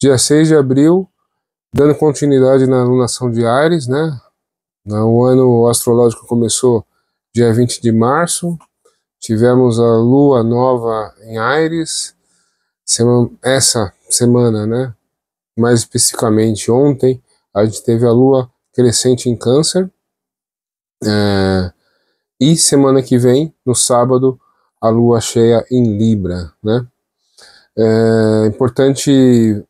Dia 6 de abril, dando continuidade na alunação de Áries, né? O ano astrológico começou dia 20 de março, tivemos a lua nova em Áries, essa semana, né? Mais especificamente ontem, a gente teve a lua crescente em Câncer, e semana que vem, no sábado, a lua cheia em Libra, né? É importante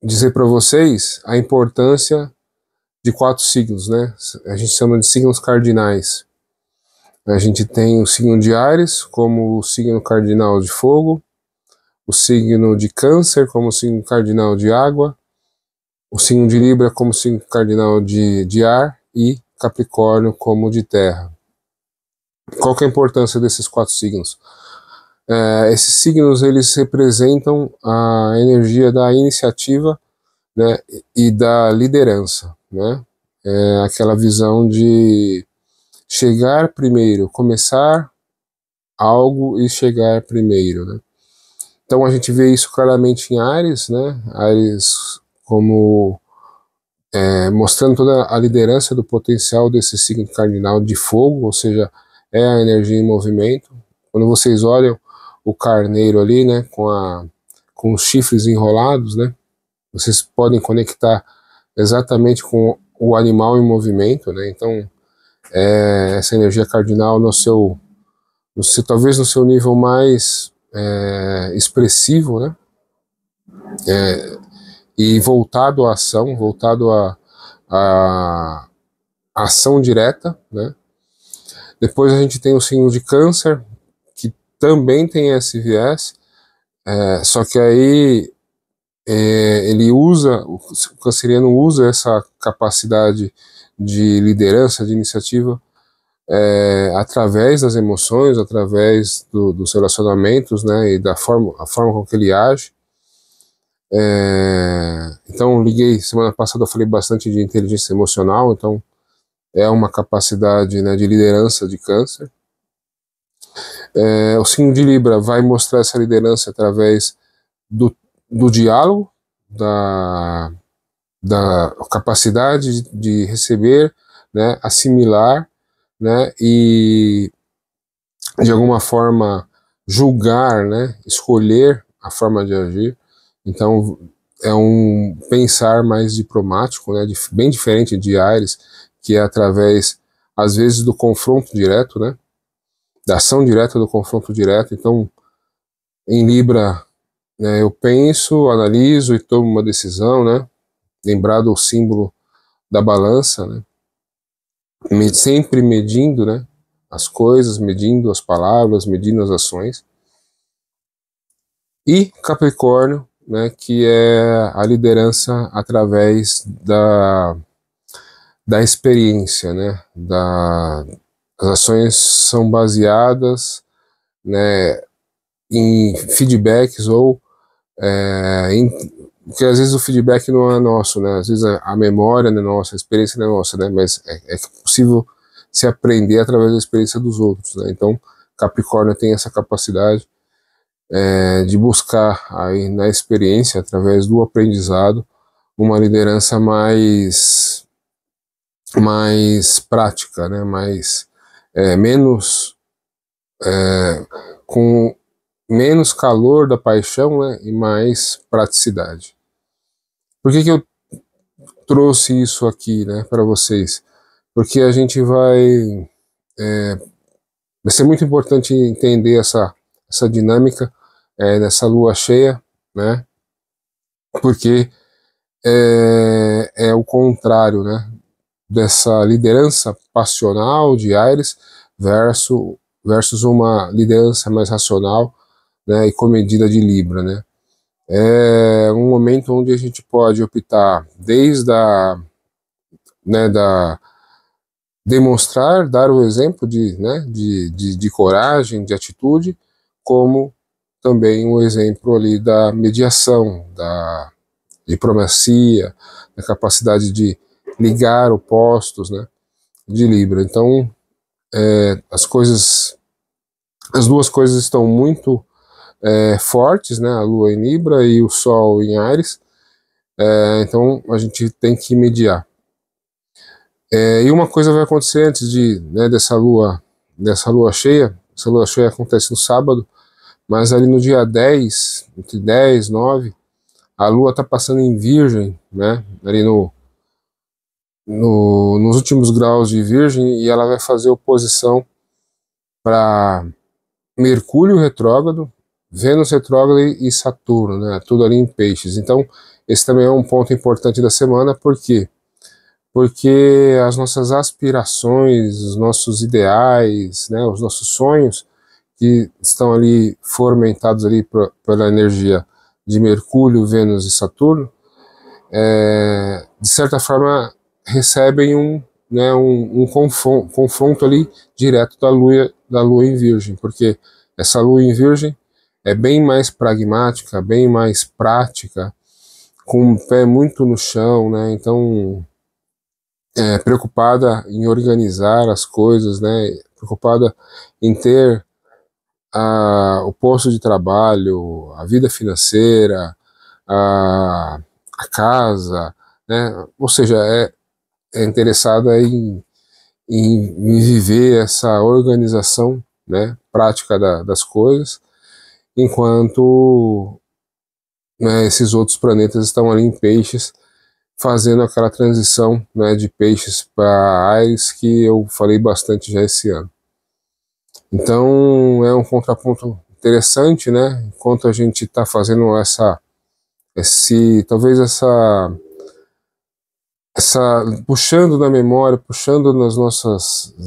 dizer para vocês a importância de 4 signos, né? A gente chama de signos cardinais. A gente tem o signo de Áries como o signo cardinal de fogo, o signo de Câncer como o signo cardinal de água, o signo de Libra como signo cardinal de ar e Capricórnio como de terra. Qual que é a importância desses 4 signos? Esses signos eles representam a energia da iniciativa, né, e da liderança, né? Aquela visão de chegar primeiro, começar algo e chegar primeiro, né? Então a gente vê isso claramente em Áries, né? Áries como mostrando toda a liderança do potencial desse signo cardinal de fogo, ou seja, é a energia em movimento. Quando vocês olham o carneiro ali, né, com os chifres enrolados, né, vocês podem conectar exatamente com o animal em movimento, né? Então essa energia cardinal talvez no seu nível mais expressivo, né? E voltado à ação, voltado à ação direta, né? Depois a gente tem o signo de Câncer, que também tem esse viés, só que aí o canceriano usa essa capacidade de liderança, de iniciativa, através das emoções, através dos relacionamentos, né, e a forma com que ele age. Então semana passada eu falei bastante de inteligência emocional, então é uma capacidade, né, de liderança de Câncer. O signo de Libra vai mostrar essa liderança através do diálogo, da capacidade de receber, né, assimilar, né, e de alguma forma julgar, né, escolher a forma de agir. Então é um pensar mais diplomático, né, bem diferente de Áries, que é através, às vezes, do confronto direto, né, da ação direta, do confronto direto. Então, em Libra, né, eu penso, analiso e tomo uma decisão, né, lembrado o símbolo da balança, né, sempre medindo, né, as coisas, medindo as palavras, medindo as ações. E Capricórnio, né, que é a liderança através da experiência, né, as ações são baseadas, né, em feedbacks ou porque às vezes o feedback não é nosso, né, às vezes a memória não é nossa, a experiência não é nossa, né, mas é possível se aprender através da experiência dos outros, né. Então Capricórnio tem essa capacidade de buscar aí na experiência, através do aprendizado, uma liderança mais prática, né, com menos calor da paixão, né, e mais praticidade. Por que eu trouxe isso aqui, né, para vocês? Porque a gente vai ser muito importante entender essa dinâmica nessa lua cheia, né, porque é o contrário, né, dessa liderança passional de Áries versus uma liderança mais racional, né, e comedida de Libra, né. É um momento onde a gente pode optar desde demonstrar, dar o exemplo de coragem, de atitude, como também o exemplo ali da mediação, da diplomacia, da capacidade de ligar opostos, né, de Libra. Então as duas coisas estão muito fortes, né, a Lua em Libra e o Sol em Áries, Então a gente tem que mediar. E uma coisa vai acontecer antes né, dessa lua cheia. Essa lua cheia acontece no sábado, mas ali no dia 10, entre 10 e 9, a lua está passando em Virgem, né, ali nos últimos graus de Virgem, e ela vai fazer oposição para Mercúrio retrógrado, Vênus retrógrado e Saturno, né, tudo ali em Peixes. Então esse também é um ponto importante da semana. Por quê? Porque as nossas aspirações, os nossos ideais, né, os nossos sonhos, que estão ali fomentados ali pela energia de Mercúrio, Vênus e Saturno, de certa forma recebem um confronto ali direto da Lua em Virgem, porque essa Lua em Virgem é bem mais pragmática, bem mais prática, com o pé muito no chão, né? Então, preocupada em organizar as coisas, né? Preocupada em ter o posto de trabalho, a vida financeira, a casa, né? Ou seja, é interessada em viver essa organização, né, prática das coisas, enquanto, né, esses outros planetas estão ali em Peixes, fazendo aquela transição, né, de Peixes para Áries, que eu falei bastante já esse ano. Então é um contraponto interessante, né? Enquanto a gente está fazendo talvez puxando na memória, puxando nos nossos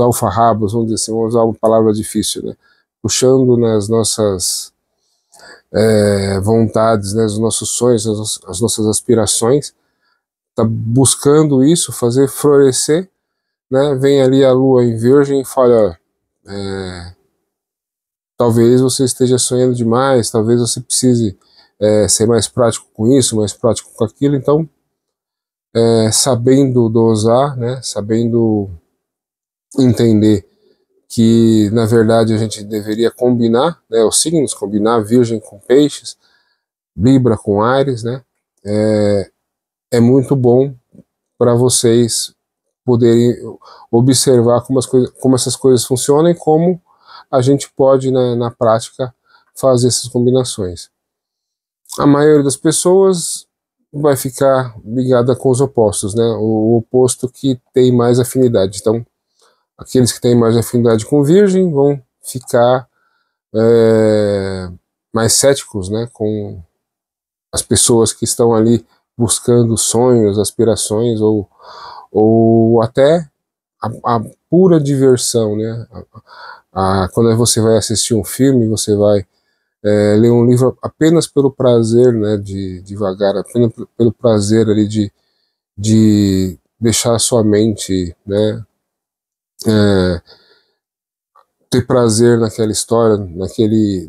alfarrabos, vamos dizer assim, vamos usar uma palavra difícil, né? Puxando nas nossas vontades, né? Os nossos sonhos, as nossas aspirações, tá buscando isso, fazer florescer, né? Vem ali a lua em Virgem e fala, talvez você esteja sonhando demais, talvez você precise ser mais prático com isso, mais prático com aquilo. Então, sabendo dosar, né? Sabendo entender que, na verdade, a gente deveria combinar, né? Os signos, combinar Virgem com Peixes, Libra com Áries, né? É muito bom para vocês poderem observar como essas coisas funcionam e como a gente pode, né, na prática, fazer essas combinações. A maioria das pessoas vai ficar ligada com os opostos, né, o oposto que tem mais afinidade. Então, aqueles que têm mais afinidade com Virgem vão ficar mais céticos, né, com as pessoas que estão ali buscando sonhos, aspirações ou até a pura diversão, né? Quando você vai assistir um filme, você vai ler um livro apenas pelo prazer, né, de devagar, apenas pelo prazer ali de deixar a sua mente, né, ter prazer naquela história, naquele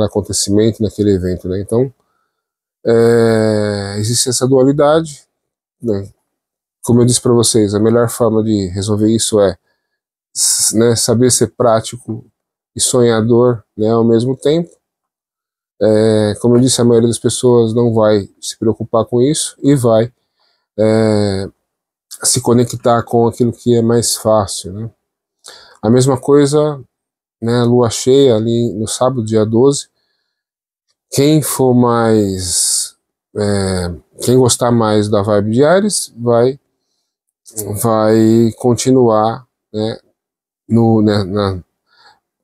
acontecimento, naquele evento, né? Então, existe essa dualidade, né? Como eu disse para vocês, a melhor forma de resolver isso né, saber ser prático e sonhador, né, ao mesmo tempo. Como eu disse, a maioria das pessoas não vai se preocupar com isso e vai se conectar com aquilo que é mais fácil, né? A mesma coisa, né, lua cheia ali no sábado, dia 12, quem for mais, quem gostar mais da vibe de Ares, vai continuar, né,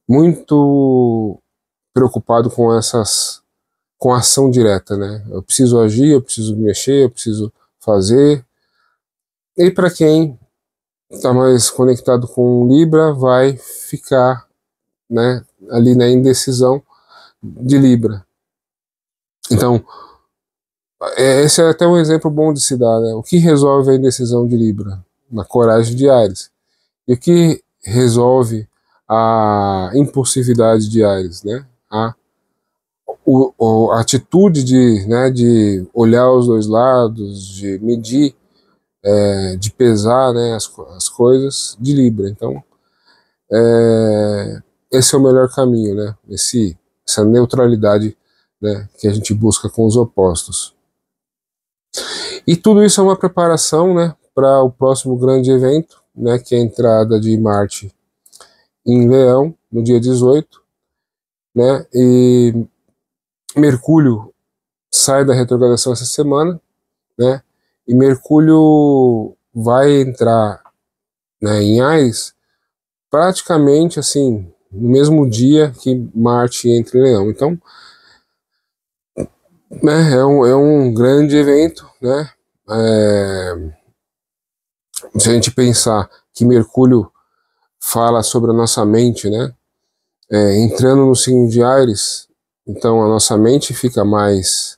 muito preocupado com a ação direta, né? Eu preciso agir, eu preciso mexer, eu preciso fazer. E para quem está mais conectado com Libra, vai ficar, né, ali na indecisão de Libra. Então, esse é até um exemplo bom de se dar, né? O que resolve a indecisão de Libra? Na coragem de Ares. E o que resolve a impulsividade de Ares, né? A atitude né, de olhar os dois lados, de medir, de pesar, né, as coisas de Libra. Então, esse é o melhor caminho, né? essa neutralidade, né, que a gente busca com os opostos. E tudo isso é uma preparação, né, para o próximo grande evento, né, que é a entrada de Marte em Leão, no dia 18, né, e Mercúrio sai da retrogradação essa semana, né, e Mercúrio vai entrar, né, em Áries praticamente assim no mesmo dia que Marte entra em Leão. Então, né, é um grande evento, né? Se a gente pensar que Mercúrio fala sobre a nossa mente, né? Entrando no signo de Áries, então a nossa mente fica mais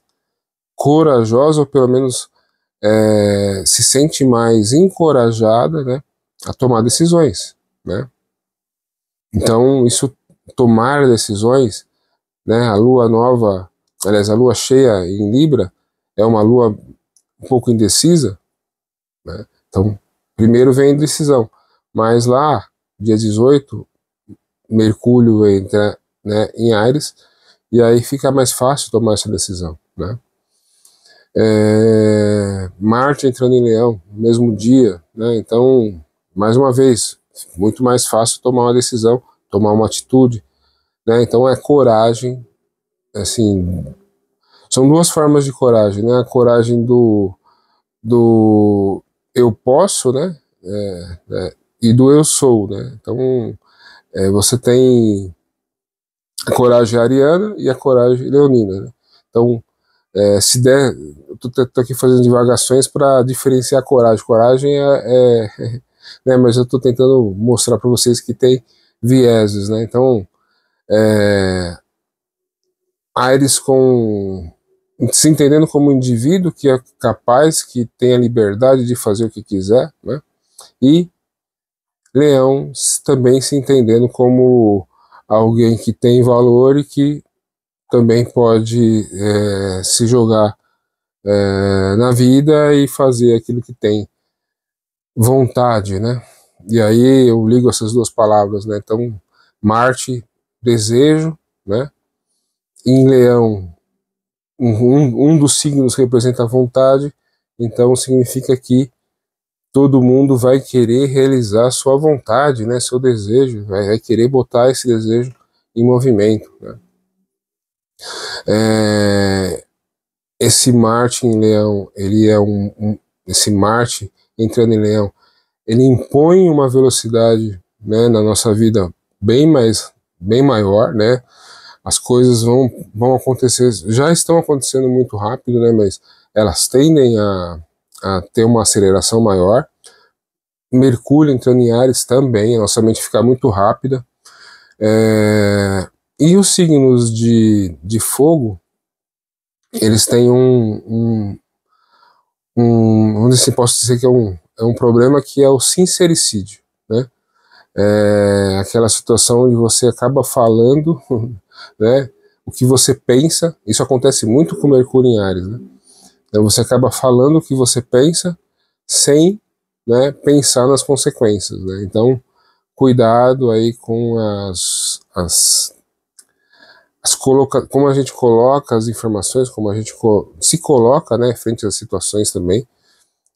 corajosa, ou pelo menos se sente mais encorajada, né, a tomar decisões, né? Então, isso, tomar decisões, né, a lua nova, aliás, a lua cheia em Libra, é uma lua um pouco indecisa, né? Então, primeiro vem a indecisão, mas lá, dia 18, Mercúrio entra, né, em Áries, e aí fica mais fácil tomar essa decisão, né? Marte entrando em Leão, no mesmo dia, né? Então, mais uma vez, muito mais fácil tomar uma decisão, tomar uma atitude, né? Então é coragem, assim, são duas formas de coragem, né? A coragem do eu posso, né? E do eu sou, né? Então, você tem a coragem ariana e a coragem leonina, né? Então, se der, eu tô aqui fazendo divagações para diferenciar a coragem. Coragem né, mas eu estou tentando mostrar para vocês que tem vieses, né? Então, Áries se entendendo como um indivíduo que é capaz, que tem a liberdade de fazer o que quiser, né? E Leão também se entendendo como alguém que tem valor e que também pode se jogar na vida e fazer aquilo que tem vontade, né? E aí eu ligo essas duas palavras, né? Então, Marte, desejo, né? Em Leão, um dos signos representa a vontade, então significa que todo mundo vai querer realizar sua vontade, né? Seu desejo, vai querer botar esse desejo em movimento, né? Esse Marte em Leão, ele é esse Marte entrando em Leão, ele impõe uma velocidade, né, na nossa vida bem maior, né? As coisas vão acontecer, já estão acontecendo muito rápido, né? Mas elas tendem a ter uma aceleração maior. Mercúrio entrando em Áries também, a nossa mente fica muito rápida. E os signos de fogo, eles têm vamos dizer assim, posso dizer que é um problema que é o sincericídio, né? Aquela situação onde você acaba falando, né, o que você pensa. Isso acontece muito com Mercúrio em Áries, né? Então você acaba falando o que você pensa sem, né, pensar nas consequências, né? Então, cuidado aí com como a gente coloca as informações, como a gente se coloca, né, frente às situações também.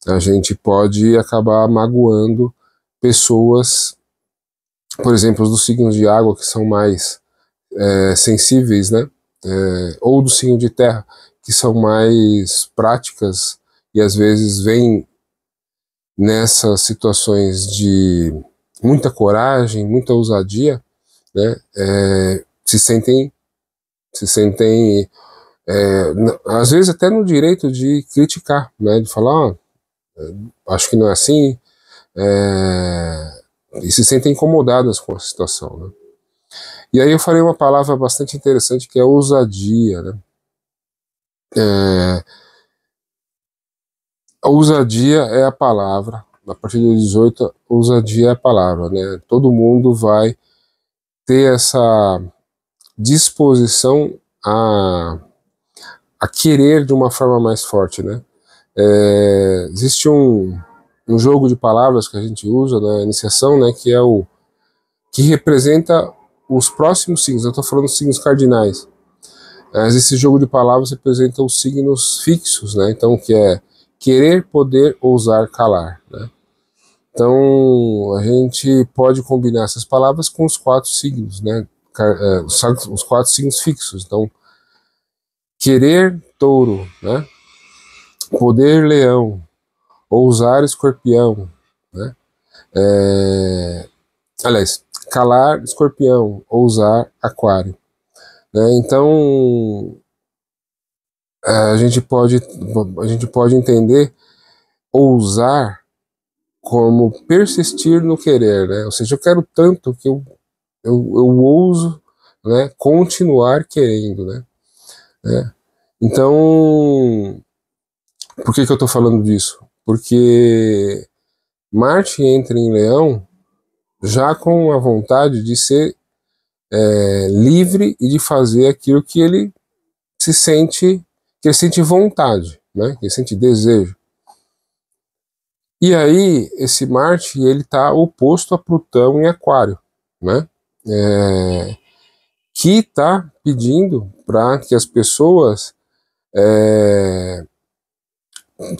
A gente pode acabar magoando pessoas, por exemplo, dos signos de água, que são mais sensíveis, né? Ou do signo de terra, que são mais práticas e às vezes vêm nessas situações de muita coragem, muita ousadia, né? Se sentem às vezes até no direito de criticar, né? De falar, acho que não é assim, e se sentem incomodadas com a situação, né? E aí eu falei uma palavra bastante interessante, que é ousadia, né? A ousadia é a palavra, a partir do 18, ousadia é a palavra, né? Todo mundo vai ter essa disposição a querer de uma forma mais forte, né? Existe um jogo de palavras que a gente usa na iniciação, né, que é que representa os próximos signos, eu estou falando dos signos cardinais. Mas esse jogo de palavras representa os signos fixos, né? Então, que é querer, poder, ousar, calar, né? Então, a gente pode combinar essas palavras com os 4 signos, né? Os 4 signos fixos. Então, querer, touro, né? Poder, leão. Ousar, escorpião, né? Aliás, calar, escorpião. Ousar, aquário, né? Então, a gente pode entender ousar como persistir no querer, né? Ou seja, eu quero tanto que eu ouso, né, continuar querendo, né? Então, por que eu estou falando disso? Porque Marte entra em Leão já com a vontade de ser livre e de fazer aquilo que ele sente vontade, né? Que ele sente desejo. E aí, esse Marte, ele está oposto a Plutão em Aquário, né? Que está pedindo para que as pessoas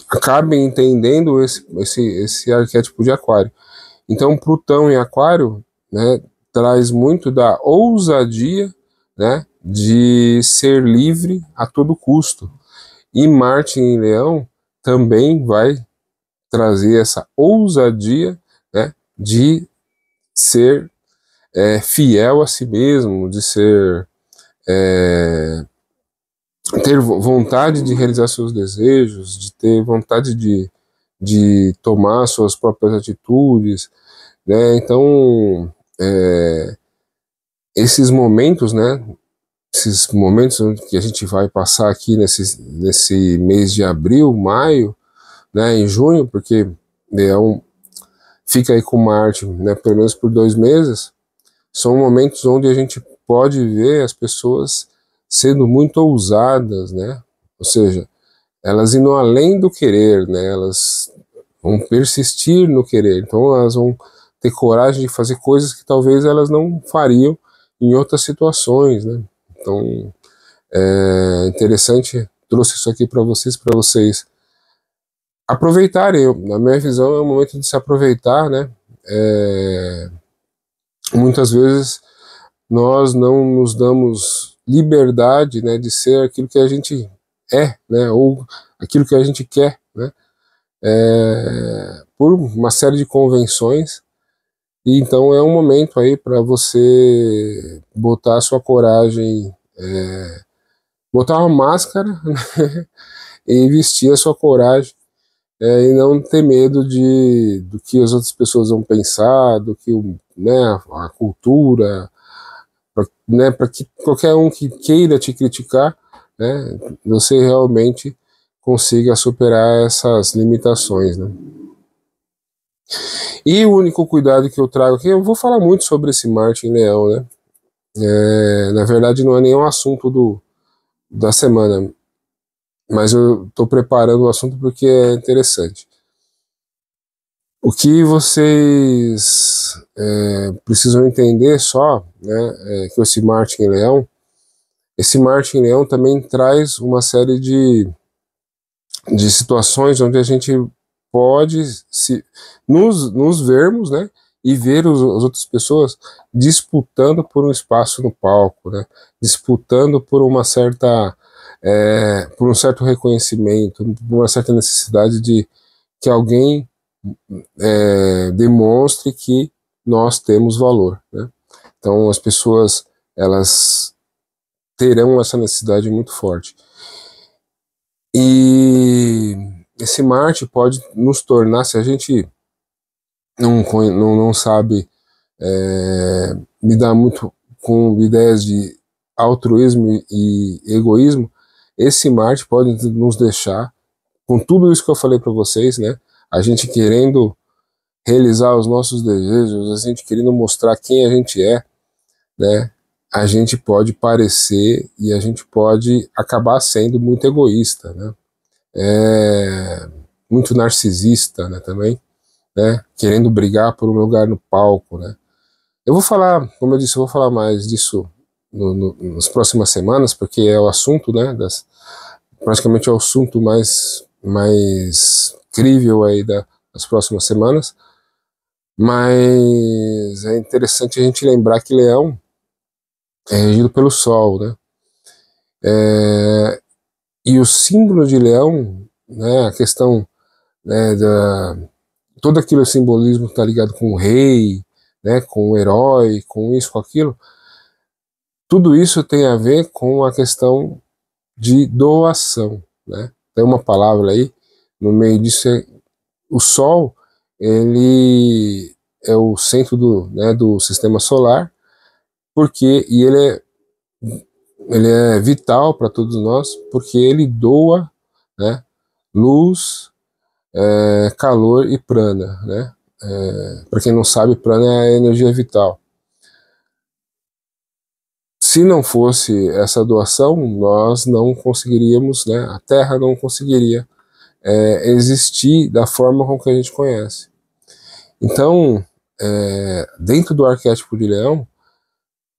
acabem entendendo esse arquétipo de Aquário. Então, Plutão em Aquário, né, traz muito da ousadia, né, de ser livre a todo custo. E Marte em Leão também vai trazer essa ousadia, né, de ser fiel a si mesmo, de ser ter vontade de realizar seus desejos, de ter vontade de tomar suas próprias atitudes, né? Então, esses momentos, né? Esses momentos que a gente vai passar aqui nesse mês de abril, maio, né? Em junho, porque Leão fica aí com Marte, né? Pelo menos por 2 meses, são momentos onde a gente pode ver as pessoas sendo muito ousadas, né? Ou seja, elas indo além do querer, né? Elas vão persistir no querer, então elas vão ter coragem de fazer coisas que talvez elas não fariam em outras situações, né? Então, é interessante, trouxe isso aqui para vocês aproveitarem. Na minha visão, é um momento de se aproveitar, né? Muitas vezes nós não nos damos liberdade, né, de ser aquilo que a gente né, ou aquilo que a gente quer, né, por uma série de convenções. E então é um momento aí para você botar a sua coragem, botar uma máscara, né, e vestir a sua coragem, e não ter medo do que as outras pessoas vão pensar, do que né, a cultura, né, para que qualquer um que queira te criticar, né, você realmente consiga superar essas limitações, né. E o único cuidado que eu trago aqui, eu vou falar muito sobre esse Marte em Leão, né, na verdade não é nenhum assunto da semana, mas eu estou preparando o assunto porque é interessante. O que vocês precisam entender só, né, que esse Marte em Leão, também traz uma série de situações onde a gente pode nos vermos, né, e ver as outras pessoas disputando por um espaço no palco, né, disputando por uma certa, por um certo reconhecimento, por uma certa necessidade de que alguém demonstre que nós temos valor, né? Então as pessoas, elas terão essa necessidade muito forte. E esse Marte pode nos tornar, se a gente não sabe lidar muito com ideias de altruísmo e egoísmo, esse Marte pode nos deixar, com tudo isso que eu falei para vocês, né? A gente querendo realizar os nossos desejos, a gente querendo mostrar quem a gente né? A gente pode parecer e a gente pode acabar sendo muito egoísta, né? Muito narcisista, né, também, né? Querendo brigar por um lugar no palco, né? Eu vou falar, como eu disse, eu vou falar mais disso nas próximas semanas, porque é o assunto, né, praticamente é o assunto mais crível aí das próximas semanas. Mas é interessante a gente lembrar que Leão é regido pelo Sol, né? E o símbolo de Leão, né, a questão, né, todo aquele simbolismo está ligado com o rei, né, com o herói, com isso, com aquilo. Tudo isso tem a ver com a questão de doação, né? Tem uma palavra aí no meio disso, o Sol, ele é o centro do sistema solar, porque ele é vital para todos nós, porque ele doa, né, luz, calor e prana, né? Para quem não sabe, prana é a energia vital. Se não fosse essa doação, nós não conseguiríamos, né, a Terra não conseguiria existir da forma com que a gente conhece. Então, dentro do arquétipo de Leão,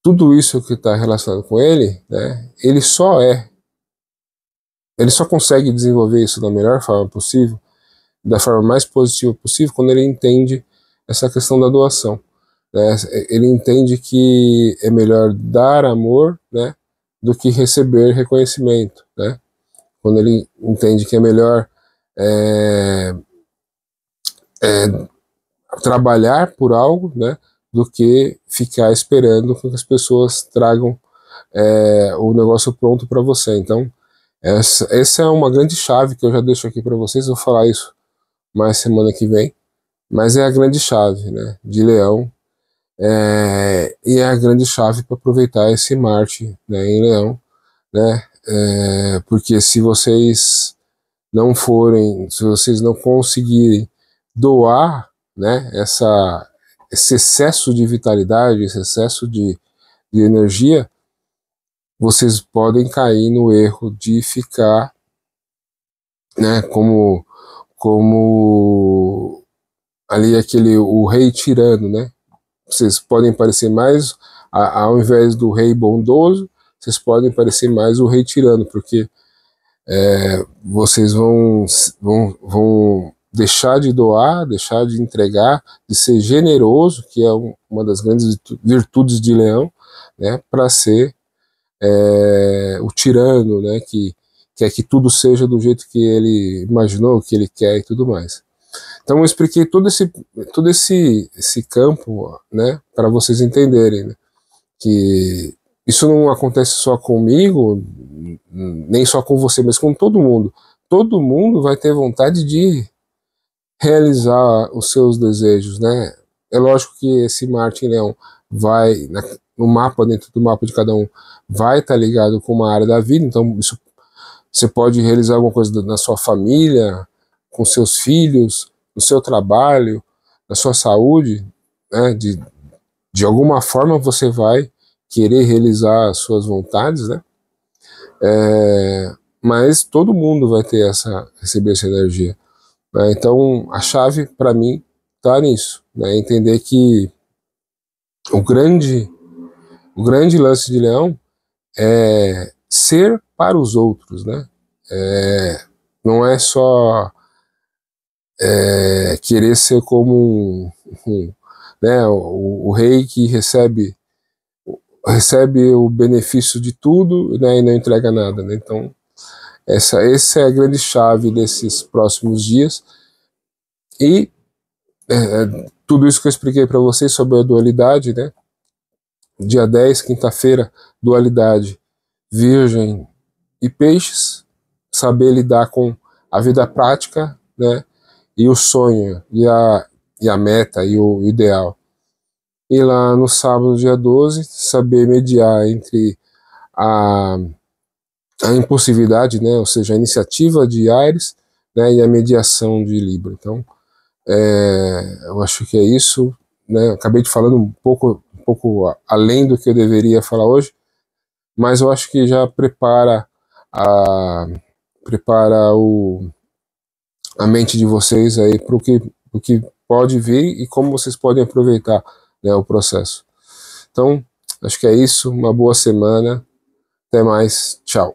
tudo isso que está relacionado com ele, né, ele só consegue desenvolver isso da melhor forma possível, da forma mais positiva possível, quando ele entende essa questão da doação, né? Ele entende que é melhor dar amor, né, do que receber reconhecimento, né? Quando ele entende que é melhor é, trabalhar por algo, né, do que ficar esperando que as pessoas tragam o negócio pronto para você. Então, essa é uma grande chave que eu já deixo aqui para vocês. Vou falar isso mais semana que vem, mas é a grande chave, né, de Leão, e é a grande chave para aproveitar esse Marte, né, em Leão, né, porque se vocês não conseguirem doar, né, esse excesso de vitalidade, esse excesso de energia, vocês podem cair no erro de ficar, né, como ali o rei tirano, né? Vocês podem parecer mais, ao invés do rei bondoso, vocês podem parecer mais o rei tirano, porque vocês vão deixar de doar, deixar de entregar, de ser generoso, que é uma das grandes virtudes de Leão, né, para ser o tirano, né, que quer que tudo seja do jeito que ele imaginou, que ele quer e tudo mais. Então eu expliquei todo esse campo, né, para vocês entenderem, né, que isso não acontece só comigo, nem só com você, mas com todo mundo. Todo mundo vai ter vontade de realizar os seus desejos, né? É lógico que esse Marte em Leão vai, no mapa, dentro do mapa de cada um, vai estar ligado com uma área da vida, então isso, você pode realizar alguma coisa na sua família, com seus filhos, no seu trabalho, na sua saúde, né? De alguma forma você vai querer realizar as suas vontades, né? Mas todo mundo vai ter receber essa energia, né? Então a chave para mim está nisso, né? Entender que o grande lance de Leão é ser para os outros, né? Não é só querer ser como né, o rei que recebe o benefício de tudo, né, e não entrega nada, né? Então essa é a grande chave desses próximos dias. E tudo isso que eu expliquei para vocês sobre a dualidade, né? Dia 10, quinta-feira, dualidade Virgem e Peixes, saber lidar com a vida prática, né? E o sonho, e a meta, e o ideal. E lá no sábado, dia 12, saber mediar entre a, a impulsividade, né? Ou seja, a iniciativa de Áries, né? E a mediação de Libra. Então, eu acho que é isso, né? Acabei de falando um pouco além do que eu deveria falar hoje, mas eu acho que já prepara a mente de vocês aí para o que pode vir e como vocês podem aproveitar, né, o processo. Então, acho que é isso. Uma boa semana. Até mais. Tchau.